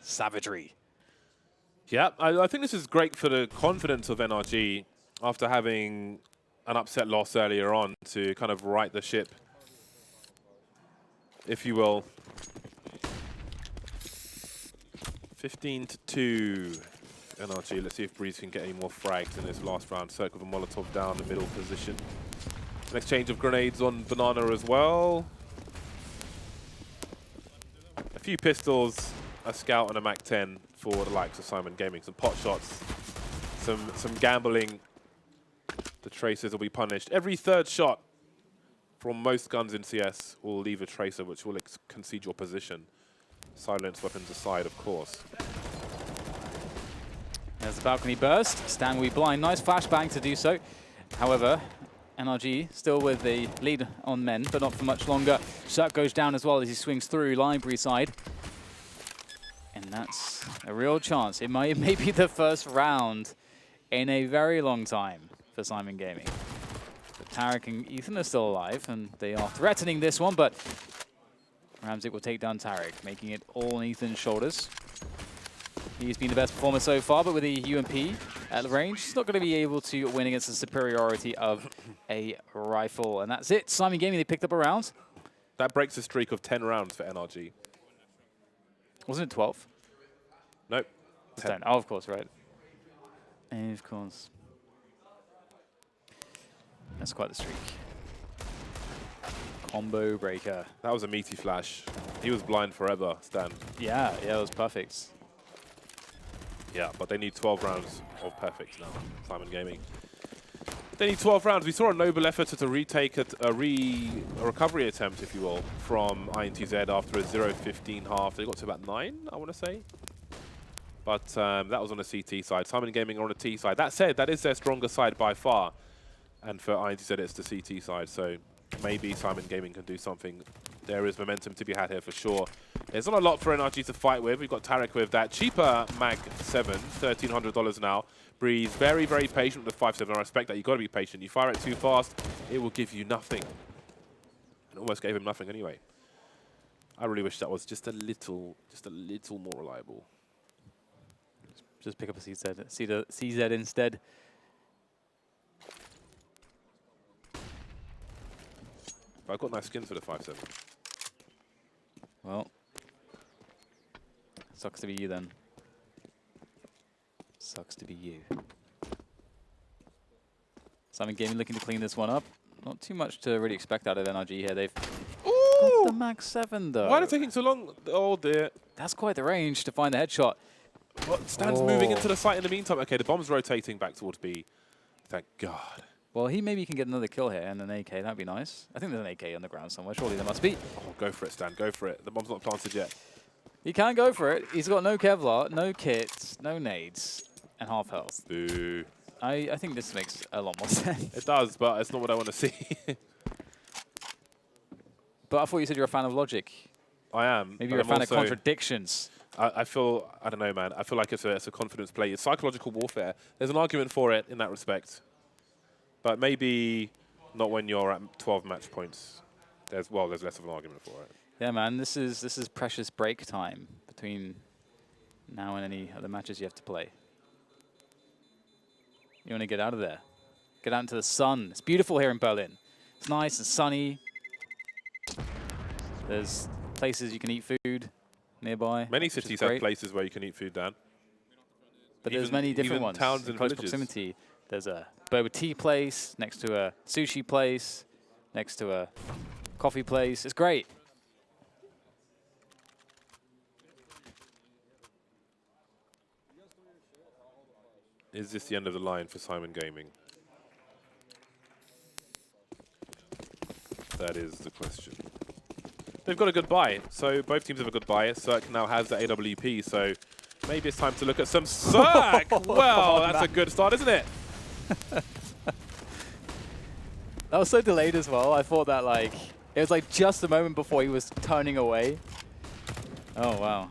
Savagery. Yeah, I think this is great for the confidence of NRG after having an upset loss earlier on to kind of right the ship, if you will. 15-2 NRG. Let's see if Breeze can get any more frags in this last round. Cirque with a Molotov down the middle position. An exchange of grenades on Banana as well. A few pistols, a Scout and a MAC-10 for the likes of Syman Gaming. Some pot shots, some gambling. The Tracers will be punished. Every 3rd shot from most guns in CS will leave a tracer which will concede your position. Silence weapons aside, of course. There's the balcony burst. Stan will be blind. Nice flashbang to do so. However, NRG still with the lead on men, but not for much longer. Shut goes down as well as he swings through library side. And that's a real chance. It may be the first round in a very long time for Syman Gaming. But Tarek and Ethan are still alive, and they are threatening this one, but Ramzik will take down Tarek, making it all on Ethan's shoulders. He's been the best performer so far, but with the UMP at range, he's not going to be able to win against the superiority of a rifle. And that's it. Syman Gaming, they picked up a round. That breaks a streak of 10 rounds for NRG. Wasn't it 12? Nope. 10. Oh, of course, right. Of course. That's quite the streak. Combo breaker. That was a meaty flash. He was blind forever, Stan. Yeah, it was perfect. Yeah, but they need 12 rounds of perfect now, Syman Gaming. They need 12 rounds. We saw a noble effort to retake a recovery attempt, if you will, from INTZ after a 0-15 half. They got to about 9, I want to say. But that was on the CT side. Syman Gaming are on the T side. That said, that is their stronger side by far. And for INTZ, it's the CT side. So maybe Syman Gaming can do something. There is momentum to be had here for sure. There's not a lot for NRG to fight with. We've got Tarek with that cheaper Mag 7, $1,300 now. Breeze very, very patient with the 5.7. I respect that. You've got to be patient. You fire it too fast, it will give you nothing. And almost gave him nothing anyway. I really wish that was just a little more reliable. Just pick up a CZ instead. But I've got nice skins for the 5.7. Well, sucks to be you then. Sucks to be you. Syman Gaming looking to clean this one up. Not too much to really expect out of NRG here. They've got the Mag 7 though. Why are they taking so long? Oh dear. That's quite the range to find the headshot. What? Stan's moving into the site in the meantime. Okay, the bomb's rotating back towards B. Thank God. Well, he maybe can get another kill here and an AK. That'd be nice. I think there's an AK on the ground somewhere. Surely there must be. Oh, go for it, Stan. Go for it. The bomb's not planted yet. He can go for it. He's got no Kevlar, no kits, no nades, and half health. Boo. I think this makes a lot more sense. It does, but it's not what I want to see. But I thought you said you're a fan of logic. I am. Maybe you're a fan of contradictions. I feel, I don't know, man. I feel like it's a confidence play. It's psychological warfare. There's an argument for it in that respect. But maybe not when you're at 12 match points. There's less of an argument for it. Yeah, man. This is precious break time between now and any other matches you have to play. You want to get out of there. Get out into the sun. It's beautiful here in Berlin. It's nice and sunny. There's places you can eat food nearby. Many cities have places where you can eat food, Dan. But there's many different ones. Towns and close villages. Proximity. There's a boba tea place next to a sushi place, next to a coffee place. It's great. Is this the end of the line for Syman Gaming? That is the question. They've got a good buy, so both teams have a good buy. Cirque now has the AWP, so maybe it's time to look at some Cirque. Well, that's a good start, isn't it? That was so delayed as well. I thought that it was like just a moment before he was turning away. Oh, wow.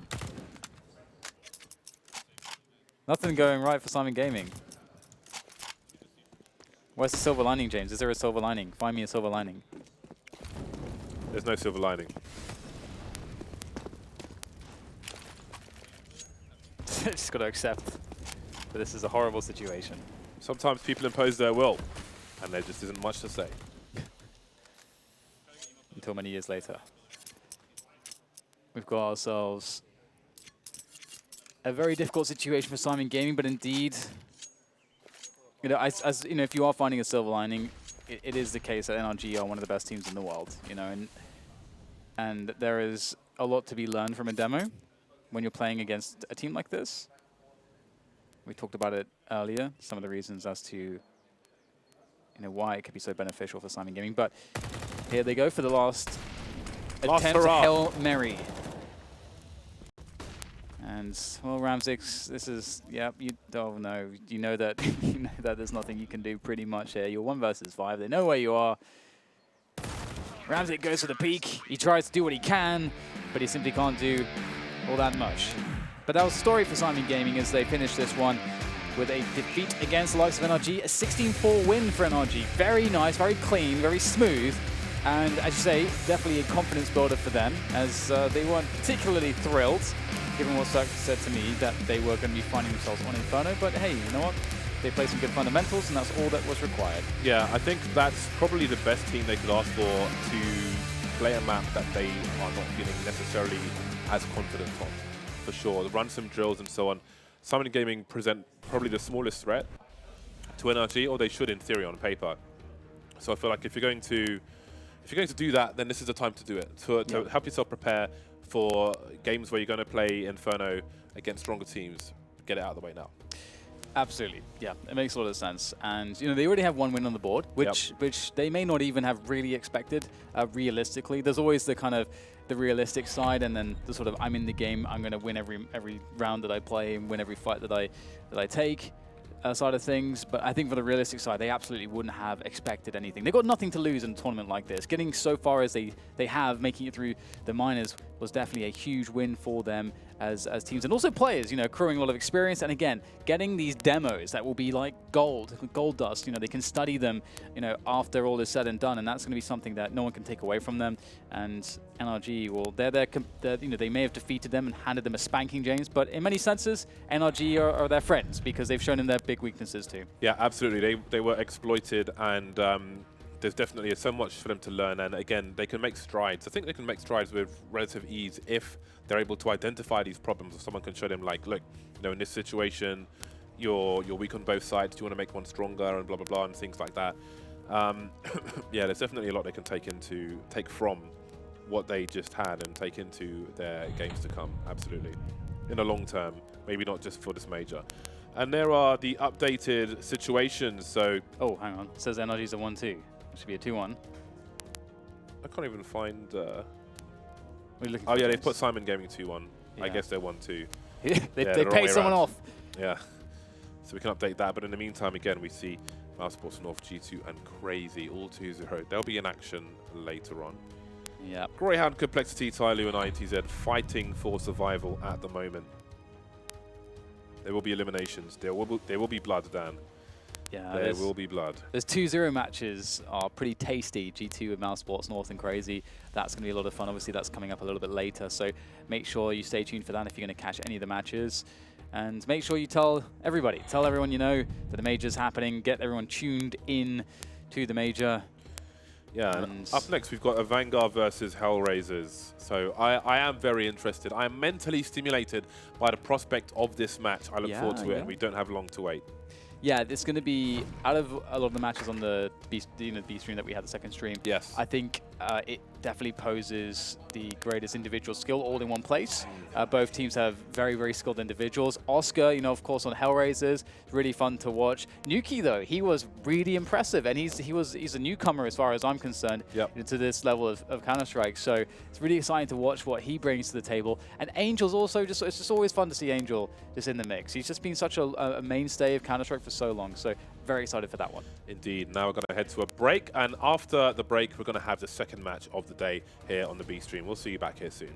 Nothing going right for Syman Gaming. Where's the silver lining, James? Is there a silver lining? Find me a silver lining. There's no silver lining. Just got to accept that this is a horrible situation. Sometimes people impose their will, and there just isn't much to say. Until many years later. We've got ourselves a very difficult situation for Syman Gaming, but indeed, you know, as you know, if you are finding a silver lining, it is the case that NRG are one of the best teams in the world, you know, and there is a lot to be learned from a demo when you're playing against a team like this. We talked about it earlier, some of the reasons as to, you know, why it could be so beneficial for Syman Gaming, but here they go for the last Last attempt hurrah. at Hail Mary. And, well, Ramsix, this is, yeah, you don't know. You know that you know that there's nothing you can do pretty much here. You're 1 versus 5. They know where you are. Ramsix goes for the peak. He tries to do what he can, but he simply can't do all that much. But that was the story for Syman Gaming as they finished this one with a defeat against the likes of NRG, a 16-4 win for NRG. Very nice, very clean, very smooth. And as you say, definitely a confidence builder for them, as they weren't particularly thrilled, given what Cirque said to me, that they were going to be finding themselves on Inferno. But hey, you know what? They played some good fundamentals, and that's all that was required. Yeah, I think that's probably the best team they could ask for to play a map that they are not feeling necessarily as confident on, for sure. Run some drills and so on. Syman Gaming present probably the smallest threat to NRG, or they should in theory on paper. So I feel like if you're going to do that, then this is the time to do it, to help yourself prepare for games where you're going to play Inferno against stronger teams. Get it out of the way now. Absolutely, yeah, it makes a lot of sense. And you know, they already have 1 win on the board, which they may not even have really expected realistically. There's always the kind of the realistic side, and then the sort of I'm in the game, I'm going to win every round that I play and win every fight that I take side of things. But I think for the realistic side, they absolutely wouldn't have expected anything. They've got nothing to lose in a tournament like this. Getting so far as they have, making it through the minors, was definitely a huge win for them as teams, and also players, you know, accruing a lot of experience. And again, getting these demos that will be like gold dust. You know, they can study them, you know, after all is said and done, and that's going to be something that no one can take away from them. And NRG, well, they're you know, they may have defeated them and handed them a spanking, James, but in many senses, NRG are their friends, because they've shown them their big weaknesses too. Yeah, absolutely. They were exploited, and there's definitely so much for them to learn. And again, they can make strides. I think they can make strides with relative ease if they're able to identify these problems. Or someone can show them, like, look, you know, in this situation, you're weak on both sides. Do you want to make one stronger, and blah blah blah, and things like that. Yeah, there's definitely a lot they can take from what they just had and take into their games to come. Absolutely, in the long term, maybe not just for this major. And there are the updated situations. So, oh, hang on, it says NRG's a 1-2. It should be a 2-1. I can't even find. Oh yeah, they put Syman Gaming 2-1. Yeah. I guess they're 1-2. they paid someone off. Yeah, so we can update that. But in the meantime, again, we see Mouse Sports North, G2, and Crazy all 2-0. They'll be in action later on. Yeah. Greyhound, Complexity, TYLOO, and INTZ fighting for survival at the moment. There will be eliminations. There will be blood, Dan. Yeah, there will be blood. Those 2-0 matches are pretty tasty. G2 with Mouse Sports North and Crazy. That's going to be a lot of fun. Obviously, that's coming up a little bit later, so make sure you stay tuned for that if you're going to catch any of the matches. And make sure you tell everyone you know that the major's happening. Get everyone tuned in to the major. Yeah, and up next we've got a Vanguard versus Hellraisers. So I am very interested. I am mentally stimulated by the prospect of this match. I look forward to it, and we don't have long to wait. Yeah, it's going to be, out of a lot of the matches on the B stream that we had, the second stream, yes, I think it definitely poses the greatest individual skill all in one place. Both teams have very, very skilled individuals. Oscar, you know, of course, on Hellraisers, really fun to watch. Nuki, though, he was really impressive, and he's a newcomer as far as I'm concerned to this level of Counter-Strike. So it's really exciting to watch what he brings to the table. And Angel's also it's just always fun to see Angel just in the mix. He's just been such a mainstay of Counter-Strike for so long. So very excited for that one. Indeed. Now we're going to head to a break, and after the break, we're going to have the second match of the day here on the B stream. We'll see you back here soon.